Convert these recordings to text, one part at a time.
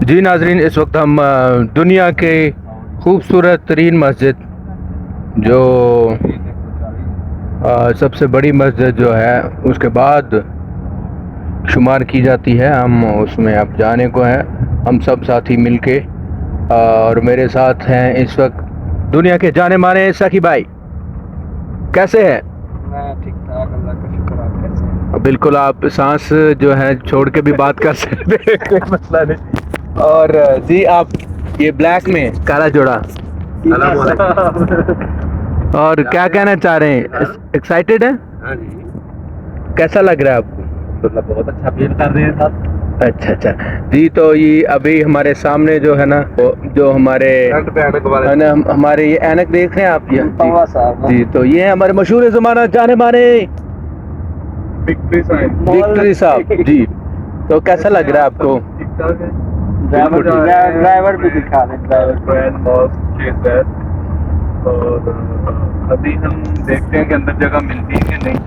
जी नाजरीन, इस वक्त हम दुनिया के खूबसूरत तरीन मस्जिद जो सबसे बड़ी मस्जिद जो है उसके बाद शुमार की जाती है, हम उसमें अब जाने को हैं। हम सब साथी मिलके और मेरे साथ हैं इस वक्त दुनिया के जाने माने सखी भाई। कैसे हैं? मैं ठीक ठाक, अल्लाह का शुक्र। आप कैसे हैं? बिल्कुल, आप सांस जो है छोड़ के भी बात कर सकते हैं, कोई मसला नहीं। और जी आप ये ब्लैक में काला जोड़ा, और क्या कहना चाह रहे हैं? एक्साइटेड है? हाँ जी, कैसा लग रहा है आपको? मतलब बहुत अच्छा फील कर रहे हैं साहब। अच्छा अच्छा जी। तो ये अभी हमारे सामने जो है ना, वो जो हमारे फ्रंट पे ऐनक वाले है ना, हमारे ये ऐनक देख रहे हैं आप ये पवा साहब जी। तो ये है हमारे मशहूर ज़माना जाने माने विक्ट्री साहब। विक्ट्री साहब जी। तो कैसा लग रहा है आपको? ठीक ठाक है। ड्राइवर भी दिखा दें, ड्राइवर मॉस्क शेख ज़ैद। और अभी हम देखते हैं कि अंदर जगह मिलती है कि नहीं।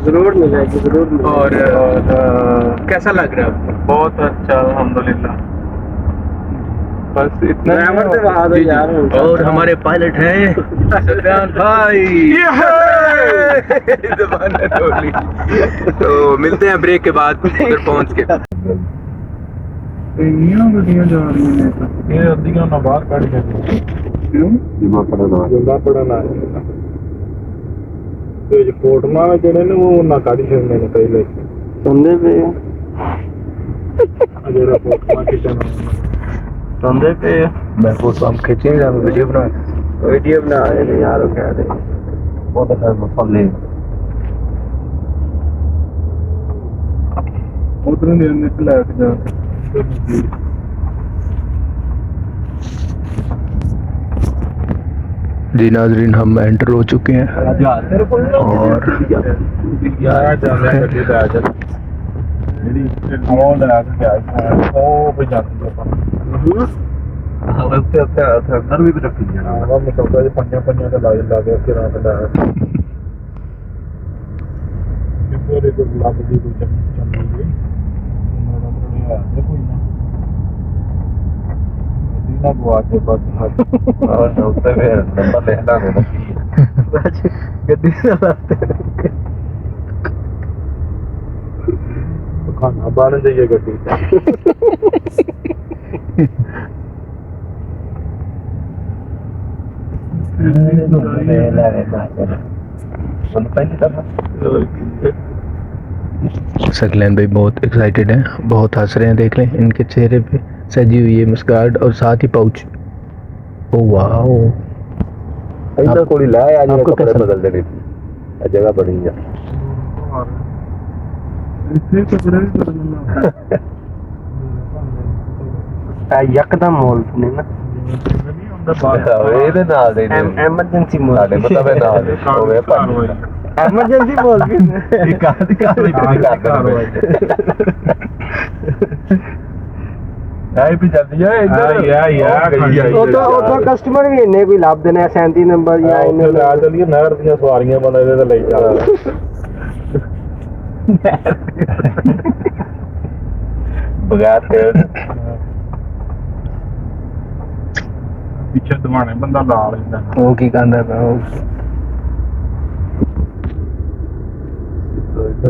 जरूर मिलेगी, जरूर मिलेगी। और कैसा लग रहा है आपको? बहुत अच्छा, अल्हम्दुलिल्लाह। बस इतना ड्राइवर से वहाँ जी, जी। यार। और हमारे पायलट हैं सफियान भाई। ज़बान है टोली। तो मिलते हैं ब्रेक के बाद उधर पहुंच के। गड्डियां जा रही हैं, ये अद्धियां ना बाहर कट जाती। क्यों? जिमा पड़ना ਤੇ ਜੇ ਫੋਟੋਆਂ ਵਿੱਚ ਜਿਹੜੇ ਨੇ ਉਹ ਨਾ ਕੱਢ ਛੱਡਦੇ ਨੇ ਪਹਿਲੇ ਸੁਣਦੇ ਪਏ ਆ ਜਿਹੜਾ ਫੋਟੋਆਂ ਖਿੱਚਣਾ ਸੁਣਦੇ ਪਏ ਆ। मैं फोटो हम खींचे या वीडियो बना रहे थे यार, क्या थे ਉਹ ਤਾਂ ਫਿਰ ਮਸਾਲੇ ਉਧਰੋਂ ਦੇ ਨਿਕਲ ਕੇ ਜਾ जी नाजरीन, हम एंटर हो चुके हैं और अंदर भी रखी पंजा पंजा का लाइट ला के लग गई कोई चमकी गई कोई ना बुआ के बाद और उससे फिर नंबर लिखना देना गड्डी से लाते तो खाना बाहर जाइए गड्डी सकलैन भाई बहुत एक्साइटेड हैं, बहुत हंस रहे हैं। देख लें इनके चेहरे पे सजी हुई है मस्कार्ड और साथ ही पाउच। ओ वाह, इधर कोई लाया आज आपको कपड़े कैसा बदल देनी थी, जगह बड़ी है इतने कपड़े भी बदलना यकदम मोल ने ना ਇਹਦੇ ਨਾਲ ਦੇ ਐਮਰਜੈਂਸੀ ਮੋਲ ਸਾਡੇ ਪਤਾ ਵੇ ਨਾਲ ਦੇ ਹੋਵੇ ਐਮਰਜੈਂਸੀ ਮੋਲ ਵੀ ਇਹ ਕਾਹਦੀ ਕਾਰਵਾਈ ਕਰਦੇ ਆਈ ਵੀ ਜਲਦੀ ਆ ਇੱਧਰ ਉਦੋਂ ਕਸਟਮਰ ਵੀ ਇੰਨੇ ਕੋਈ ਲੱਭਦੇ ਨੇ 37 ਨੰਬਰ ਜਾਂ ਇਹਨੇ ਲਾ ਚਲੀਏ ਨਹਿਰ ਦੀਆਂ ਸਵਾਰੀਆਂ ਬਣਾ ਇਹਦੇ ਤੇ ਲਈ ਚੱਲ ਬਗੈਰ ਤੇ ਪਿੱਛੇ ਦਵਾਣੇ ਬੰਦਾ ਲਾ ਲੈਂਦਾ। ਉਹ ਕੀ ਕਹਿੰਦਾ ਪਿਆ ਉਹ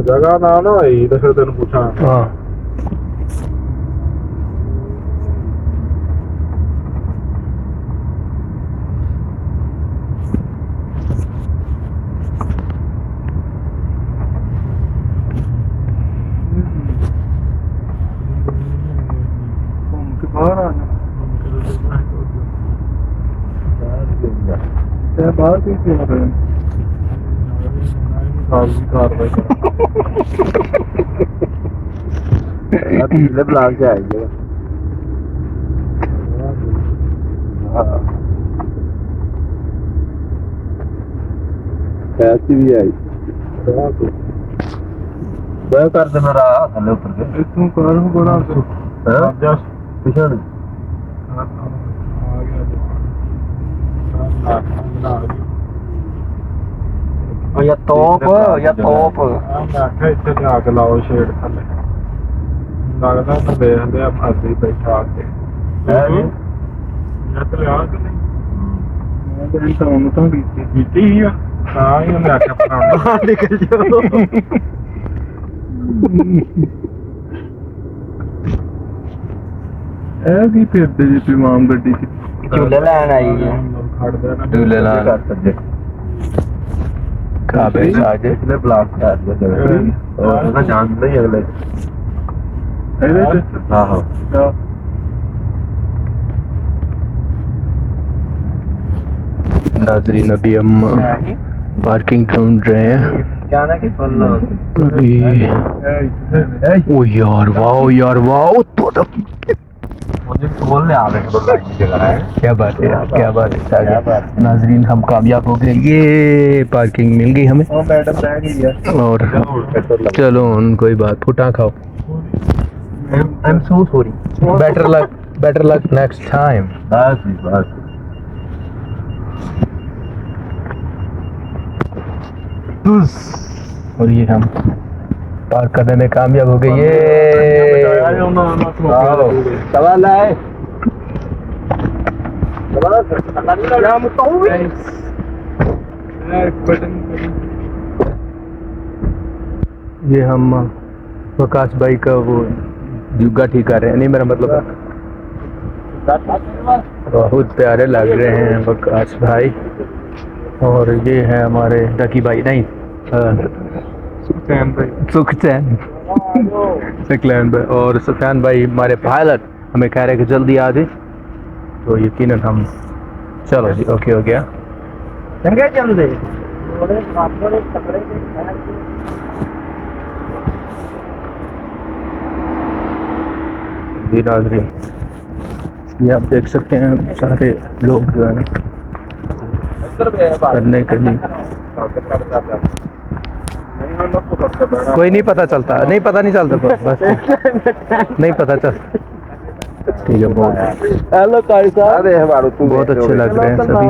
ਜਗ੍ਹਾ ਨਾ ਨਾ ਹੋਈ ਤੇ ਫਿਰ ਤੈਨੂੰ ਪੁੱਛਾਂ। ਹਾਂ ਘੁੰਮ ਕੇ ਬਾਹਰ ਆਣਾ ਤੇ ਬਾਹਰ ਵੀ ਕਿਉਂ ਰਹੇ ਕਾਰਵਾਈ ले ब्लॉग जाएगा। ऐसी भी आई मैं कर दे मेरा थले ऊपर के इतों कर बड़ा है जस्ट पीछे आ गया या तोप मैं आखिया इतने आग लाओ शेड थले ਲੱਗਦਾ ਤਾਂ ਵੇਖਦੇ ਆ ਅਸੀਂ ਬੈਠਾ ਕੇ ਹੈ ਜੀ ਮੈਂ ਤਾਂ ਲਿਆ ਕਿ ਨਹੀਂ ਮੈਂ ਤਾਂ ਉਹਨੂੰ ਤਾਂ ਕੀਤੀ ਹੀ ਆ ਤਾਂ ਹੀ ਉਹਨੇ ਆਖਿਆ ਪਰਾਉਣਾ ਨਿਕਲ ਜਾਓ ਇਹ ਕੀ ਫਿਰਦੇ ਜੀ ਪਿਮਾਮ ਗੱਡੀ ਚ ਝੂਲੇ ਲੈਣ ਆਈ ਹੈ ਖੜਦਾ ਨਾ झूले लाल कहाँ पे आज इसलिए ब्लॉक कर दिया और ना जानते ही अगले ਇਹਦੇ ਚ हाँ हाँ नाजरीन अभी हम पार्किंग ढूंढ रहे हैं क्या ना कि फुल अभी ओ यार वाह तो मुझे बोल ले आ रहे हैं लाइन की जगह है क्या बात है क्या बात है क्या साजिद। बात नाजरीन हम कामयाब हो गए ये पार्किंग मिल गई हमें ओ मैडम बैठ गई है और पेट्रोल चलो कोई बात फुटा खाओ I am so sorry better luck next time बस बस और ये हम पार्क करने में कामयाब हो गए ये सवाल है ये हम प्रकाश भाई का वो जुग्गा ठीक कर रहे हैं नहीं मेरा मतलब बहुत प्यारे लग रहे हैं प्रकाश भाई और ये है हमारे डकी भाई नहीं सुखचैन भाई सुखचैन सुखलैन भाई और सुफियान भाई हमारे पायलट हमें कह रहे हैं कि जल्दी आ जाए तो यकीनन हम चलो जी ओके हो गया चंगे चल दे जी नाज़रीन ये आप देख सकते हैं सारे लोग जो है ना करने के लिए कोई नहीं पता चलता नहीं पता नहीं चलता बस नहीं पता चलता ठीक है बहुत हेलो काई साहब अरे हमारो तू बहुत अच्छे लग रहे हैं सभी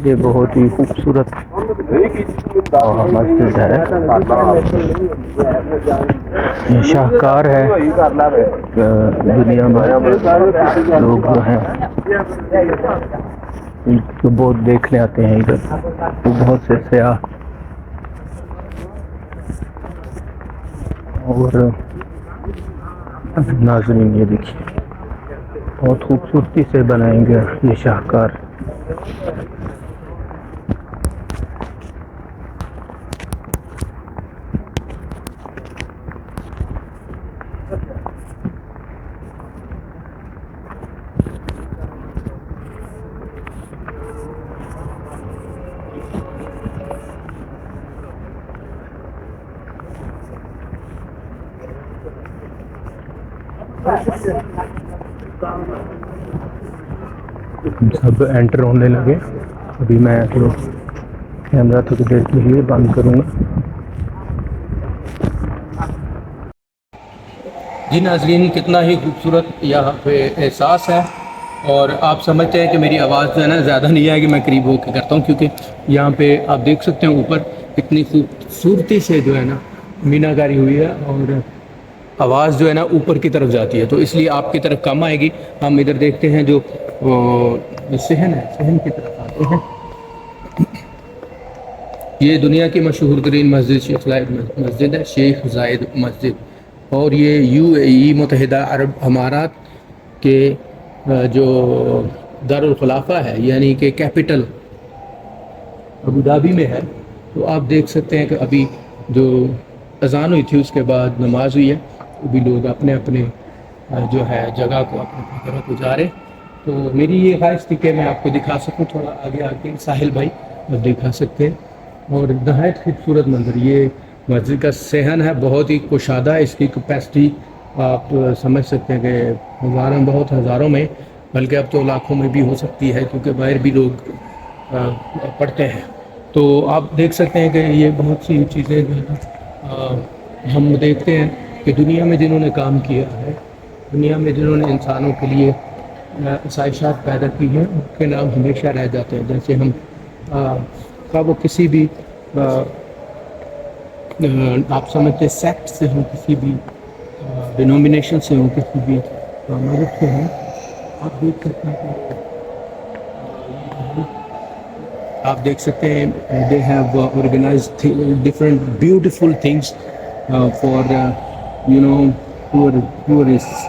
ये बहुत ही खूबसूरत मस्जिद है ये शाहकार है दुनिया में लोग जो हैं तो बहुत देखने आते हैं इधर तो बहुत से सयाह और नाज़रीन ये देखिए बहुत खूबसूरती से बनाएंगे ये शाहकार सब एंटर होने लगे अभी मैं तो कैमरा थोड़ी देर के लिए बंद करूँगा। जी नाज़रीन कितना ही खूबसूरत यहाँ पे एहसास है और आप समझते हैं कि मेरी आवाज़ जो है ना ज़्यादा नहीं है कि मैं करीब होकर करता हूँ क्योंकि यहाँ पे आप देख सकते हैं ऊपर कितनी खूबसूरती से जो है ना मीनाकारी हुई है और आवाज़ जो है ना ऊपर की तरफ जाती है तो इसलिए आपकी तरफ कम आएगी। हम इधर देखते हैं जो सहन है सहन की तरफ आते हैं। ये दुनिया की मशहूर तरीन मस्जिद शेख ज़ायद मस्जिद है शेख ज़ायद मस्जिद और ये UAE मुत्तहिदा अरब अमारात के जो दारुल खुलाफा है यानी कि कैपिटल अबू धाबी में है। तो आप देख सकते हैं कि अभी जो अजान हुई थी उसके बाद नमाज हुई है भी लोग अपने अपने जो है जगह को अपने घरों को जा रहे। तो मेरी ये ख्वाहिश थी कि मैं आपको दिखा सकूं थोड़ा आगे आके साहिल भाई आप दिखा सकते हैं और नहायत खूबसूरत मंजर ये मस्जिद का सहन है बहुत ही कुशादा है। इसकी कैपेसिटी आप समझ सकते हैं कि बहुत हज़ारों में बल्कि अब तो लाखों में भी हो सकती है क्योंकि बाहर भी लोग पढ़ते हैं। तो आप देख सकते हैं कि ये बहुत सी चीज़ें जो है हम देखते हैं कि दुनिया में जिन्होंने काम किया है दुनिया में जिन्होंने इंसानों के लिए आसाइशात पैदा की हैं उनके नाम हमेशा रह जाते हैं। जैसे हम वो किसी भी आप समझते सेक्ट से हो, किसी भी डिनोमिनेशन से हो, किसी भी मदद से हो, आप देख सकते हैं आप देख सकते हैं they have organised different beautiful things for you know tourists,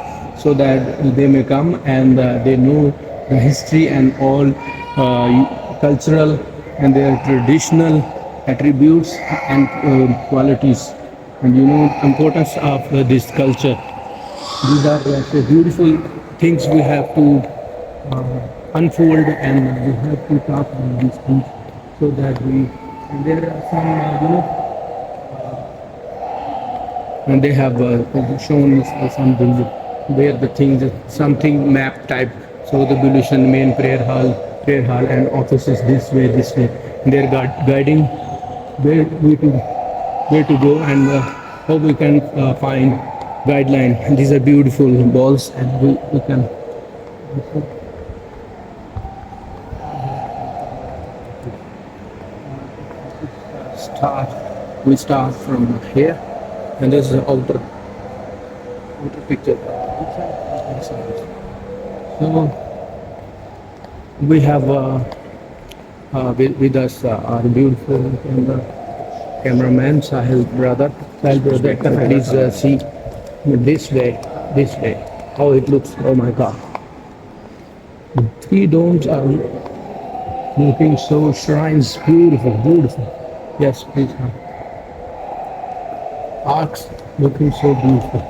so that they may come and they know the history and all cultural and their traditional attributes and qualities, and importance of this culture. These are the beautiful things we have to unfold, and we have to talk about these things so that we and there are some and they have shown us something where the things something map type, so the Belution main prayer hall and offices this way they're guiding where to go, and how we can find guideline. And these are beautiful balls, and we can start from here, and this is the outer picture. So we have with us our beautiful cameraman Sahil brother. Please see this way, how it looks. Oh my God, the three domes are looking so shrines, beautiful. Yes, please. Arcs looking so beautiful.